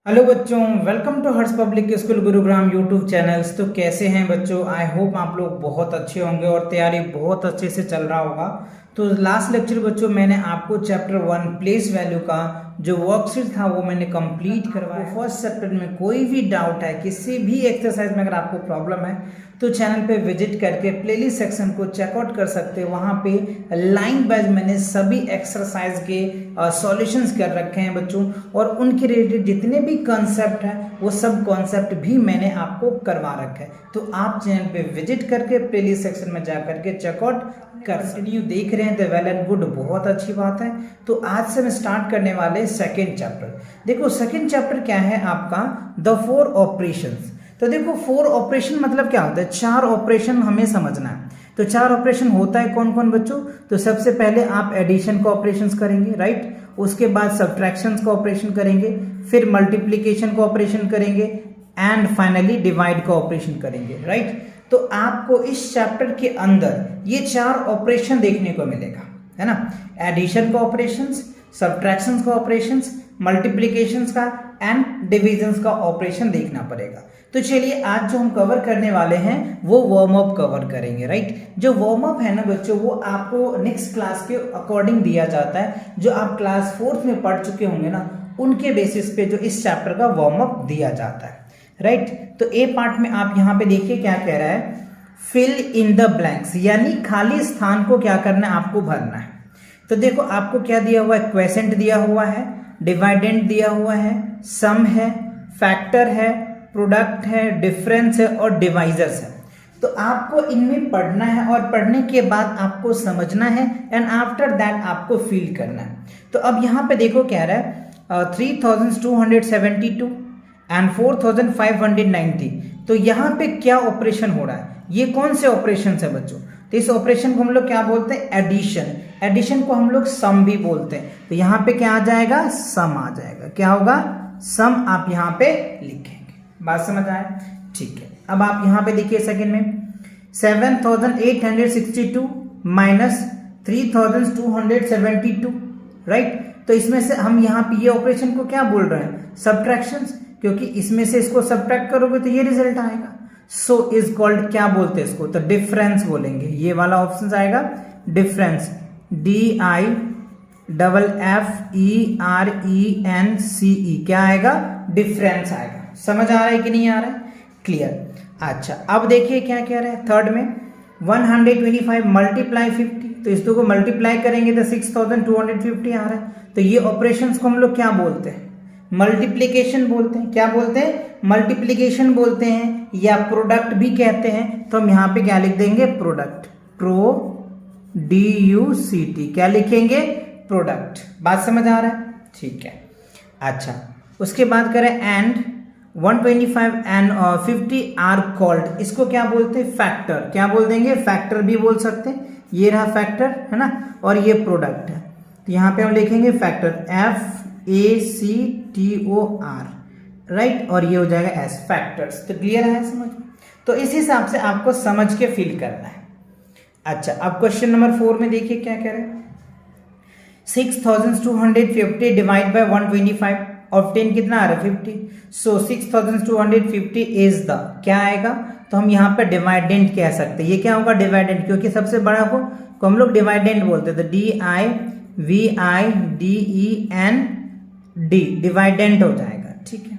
Hello बच्चों, welcome to Harsh public school Gurugram YouTube channels. तो कैसे हैं बच्चों? आई होप आप लोग बहुत अच्छे होंगे और तैयारी बहुत अच्छे से चल रहा होगा। तो लास्ट लेक्चर बच्चों मैंने आपको चैप्टर 1 प्लेस वैल्यू का जो वर्कशीट था वो मैंने कंप्लीट करवाया। फर्स्ट चैप्टर में कोई भी डाउट है, किसी भी एक्सरसाइज में अगर आपको प्रॉब्लम है तो चैनल पे विजिट करके प्लेलिस्ट सेक्शन को चेकआउट कर सकते हैं। वहाँ पे लाइन वाइज मैंने सभी एक्सरसाइज के सॉल्यूशंस कर रखे हैं बच्चों, और उनके रिलेटेड जितने भी कॉन्सेप्ट हैं वो सब कॉन्सेप्ट भी मैंने आपको करवा रखा है। तो आप चैनल पे विजिट करके प्लेलिस्ट सेक्शन में जा करके चेकआउट कंटिन्यू देख रहे हैं तो वेल एंड गुड, बहुत अच्छी बात है। तो आज से हम स्टार्ट करने वाले सेकेंड चैप्टर। देखो सेकेंड चैप्टर क्या है आपका, द 4 ऑपरेशंस। तो देखो 4 ऑपरेशन मतलब क्या होता है, 4 ऑपरेशन हमें समझना है। तो 4 ऑपरेशन होता है कौन कौन बच्चों? तो सबसे पहले आप एडिशन का ऑपरेशंस करेंगे, राइट। उसके बाद सब्ट्रैक्शंस का ऑपरेशन करेंगे, फिर मल्टीप्लिकेशन का ऑपरेशन करेंगे एंड फाइनली डिवाइड का ऑपरेशन करेंगे, राइट। तो आपको इस चैप्टर के अंदर ये 4 ऑपरेशन देखने को मिलेगा, है ना। एडिशन का ऑपरेशंस, सब्ट्रैक्शंस का ऑपरेशंस, मल्टीप्लिकेशंस का एंड डिविजन्स का ऑपरेशन देखना पड़ेगा। तो चलिए आज जो हम कवर करने वाले हैं वो वार्म अप कवर करेंगे, राइट। जो वार्म अप है ना बच्चों वो आपको नेक्स्ट क्लास के अकॉर्डिंग दिया जाता है। जो आप क्लास 4th में पढ़ चुके होंगे ना उनके बेसिस पे जो इस चैप्टर का वार्म अप दिया जाता है, राइट। तो ए पार्ट में आप यहाँ पे देखिए क्या कह रहा है, फिल इन द ब्लैंक्स, यानी खाली स्थान को क्या करना है, आपको भरना है। तो देखो आपको क्या दिया हुआ है, क्वेसेंट दिया हुआ है, डिवाइडेंट दिया हुआ है, सम है, फैक्टर है, प्रोडक्ट है, डिफरेंस है और डिवाइजर्स है। तो आपको इनमें पढ़ना है और पढ़ने के बाद आपको समझना है एंड आफ्टर दैट आपको फील करना है। तो अब यहाँ पे देखो क्या रहा है, 3272 एंड 4590। तो यहाँ पे क्या ऑपरेशन हो रहा है, ये कौन से ऑपरेशन है बच्चों? तो इस ऑपरेशन को हम लोग क्या बोलते हैं, एडिशन। एडिशन को हम लोग सम भी बोलते हैं। तो यहाँ पे क्या आ जाएगा, सम आ जाएगा। क्या होगा, सम आप यहाँ पे लिखेंगे। बात समझ आए? ठीक है। अब आप यहाँ पे देखिए सेकंड में 7862 माइनस 3272, राइट। तो इसमें से हम यहाँ पे ये ऑपरेशन को क्या बोल रहे हैं, सब्ट्रैक्शंस, क्योंकि इसमें से इसको सब्ट्रैक्ट करोगे तो ये रिजल्ट आएगा। सो इज कॉल्ड, क्या बोलते हैं इसको, तो डिफरेंस बोलेंगे। ये वाला ऑप्शन आएगा डिफरेंस, DIFFERENCE, क्या आएगा, डिफरेंस आएगा। समझ आ रहा है कि नहीं आ रहा है? क्लियर। अच्छा अब देखिए क्या कह रहा है थर्ड में, 125 मल्टीप्लाई 50। तो इस दो को मल्टीप्लाई करेंगे तो 6250 आ रहा है। तो ये ऑपरेशंस को हम लोग क्या बोलते हैं, मल्टीप्लिकेशन बोलते हैं। क्या बोलते हैं, मल्टीप्लिकेशन बोलते हैं या प्रोडक्ट भी कहते हैं। तो हम यहाँ पे क्या लिख देंगे, प्रोडक्ट, DUCT, क्या लिखेंगे, प्रोडक्ट। बात समझ आ रहा है? ठीक है। अच्छा उसके बाद करें एंड 125 एंड 50 आर कॉल्ड, इसको क्या बोलते हैं, फैक्टर। क्या बोल देंगे, फैक्टर भी बोल सकते हैं। ये रहा फैक्टर, है ना, और ये प्रोडक्ट है। तो यहाँ पे हम लिखेंगे फैक्टर, FACTOR, राइट, और ये हो जाएगा S, फैक्टर्स। तो क्लियर है समझ? तो इस हिसाब से आपको समझ के फील करना है। अच्छा अब क्वेश्चन नंबर 4 में देखिए क्या कह रहे हैं, 6250 डिवाइड बाय 125, ऑब्टेन कितना आ रहा है, 50। सो 6250 इज द, क्या आएगा, तो हम यहाँ पे डिवाइडेंट कह सकते हैं। ये क्या होगा, डिवाइडेंट, क्योंकि सबसे बड़ा को हम लोग डिवाइडेंट बोलते हैं। तो DIVIDEND, डिवाइडेंट हो जाएगा, ठीक है।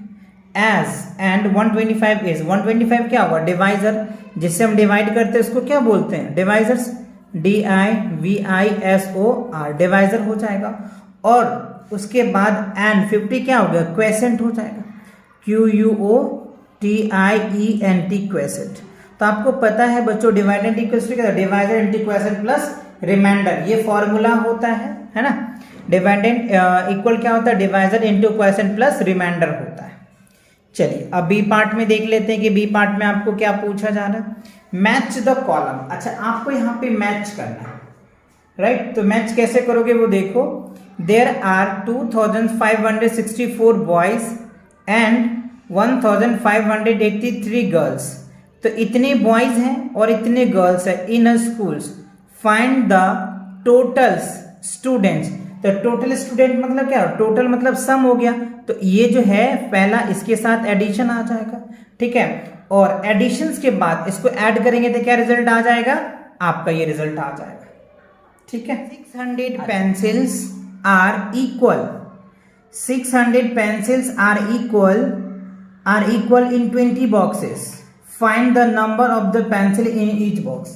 एज एंड 125 इज, 125 क्या होगा, डिवाइजर, जिससे हम डिवाइड करते हैं उसको क्या बोलते हैं, डिवाइजर्स, DIVISOR, डिवाइजर हो जाएगा। और उसके बाद एंड 50 क्या हो गया, क्वेसेंट हो जाएगा, QUOTIENT, क्वेसेंट। तो आपको पता है बच्चों डिवाइडेंट इक्वल्स टू क्या, divisor into quotient plus remainder, ये फॉर्मूला होता है ना। डिवाइडेंट इक्वल क्या होता है, divisor into quotient plus remainder होता है। चलिए अब बी पार्ट में देख लेते हैं कि बी पार्ट में आपको क्या पूछा जा रहा है, मैच द कॉलम। अच्छा आपको यहाँ पे मैच करना है, राइट। तो मैच कैसे करोगे वो देखो, there are 2564 boys and 1583 girls. तो इतने बॉयज हैं और इतने गर्ल्स हैं in schools, find the total students. तो टोटल स्टूडेंट मतलब क्या, टोटल मतलब सम हो गया, तो ये जो है पहला इसके साथ एडिशन आ जाएगा, ठीक है। और एडिशंस के बाद इसको ऐड करेंगे तो क्या रिजल्ट आ जाएगा, आपका ये रिजल्ट आ जाएगा, ठीक है। 600 pencils are equal, 600 pencils are equal in 20 boxes. Find the number of the pencil in each box.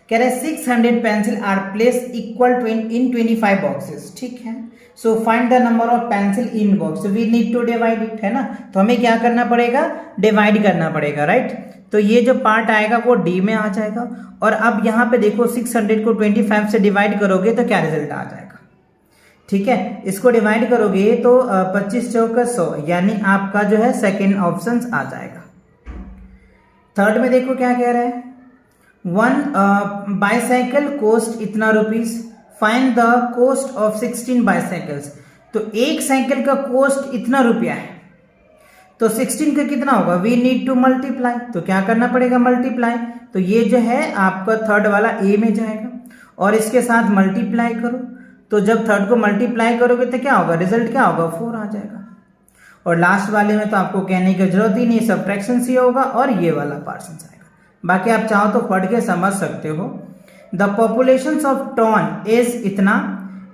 कह रहे 600 pencil are placed equal in 25 boxes, ठीक है। So find the number of pencil in box. So we need to divide it, है ना। तो हमें क्या करना पड़ेगा, डिवाइड करना पड़ेगा, राइट। तो ये जो पार्ट आएगा वो डी में आ जाएगा। और अब यहाँ पे देखो 600 को 25 से डिवाइड करोगे तो क्या रिजल्ट आ जाएगा, ठीक है। इसको डिवाइड करोगे तो 25 चौका 100, यानी आपका जो है सेकेंड ऑप्शन आ जाएगा। थर्ड में देखो क्या कह रहा है, वन बाइसाइकिल कोस्ट इतना rupees, find the cost of 16 bicycles. तो एक साइकिल का कोस्ट इतना रुपया है, तो 16 का कितना होगा, वी नीड टू मल्टीप्लाई, तो क्या करना पड़ेगा, मल्टीप्लाई। तो ये जो है आपका थर्ड वाला ए में जाएगा और इसके साथ मल्टीप्लाई करो, तो जब थर्ड को मल्टीप्लाई करोगे तो क्या होगा, रिजल्ट क्या होगा, 4 आ जाएगा। और लास्ट वाले में तो आपको कहने की जरूरत ही नहीं, सब्ट्रैक्शन से होगा और ये वाला पार्सन आएगा। बाकी आप चाहो तो पढ़ के समझ सकते हो। The population of town is इतना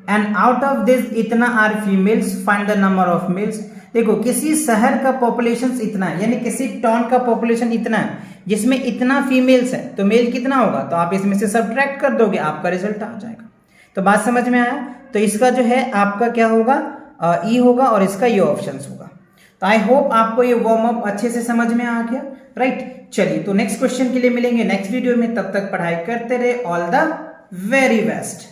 एंड आउट ऑफ दिस इतना are females, find the number of males. देखो किसी शहर का पॉपुलेशन इतना है, यानी किसी टाउन का पॉपुलेशन इतना है जिसमें इतना फीमेल्स है, तो मेल कितना होगा, तो आप इसमें से सब्ट्रैक्ट कर दोगे, आपका रिजल्ट आ जाएगा। तो बात समझ में आया। तो इसका जो है आपका क्या होगा, ई होगा और इसका ये ऑप्शंस होगा। तो आई होप आपको ये वार्म अप अच्छे से समझ में आ गया, राइट। चलिए तो नेक्स्ट क्वेश्चन के लिए मिलेंगे नेक्स्ट वीडियो में, तब तक पढ़ाई करते रहे। All the very best.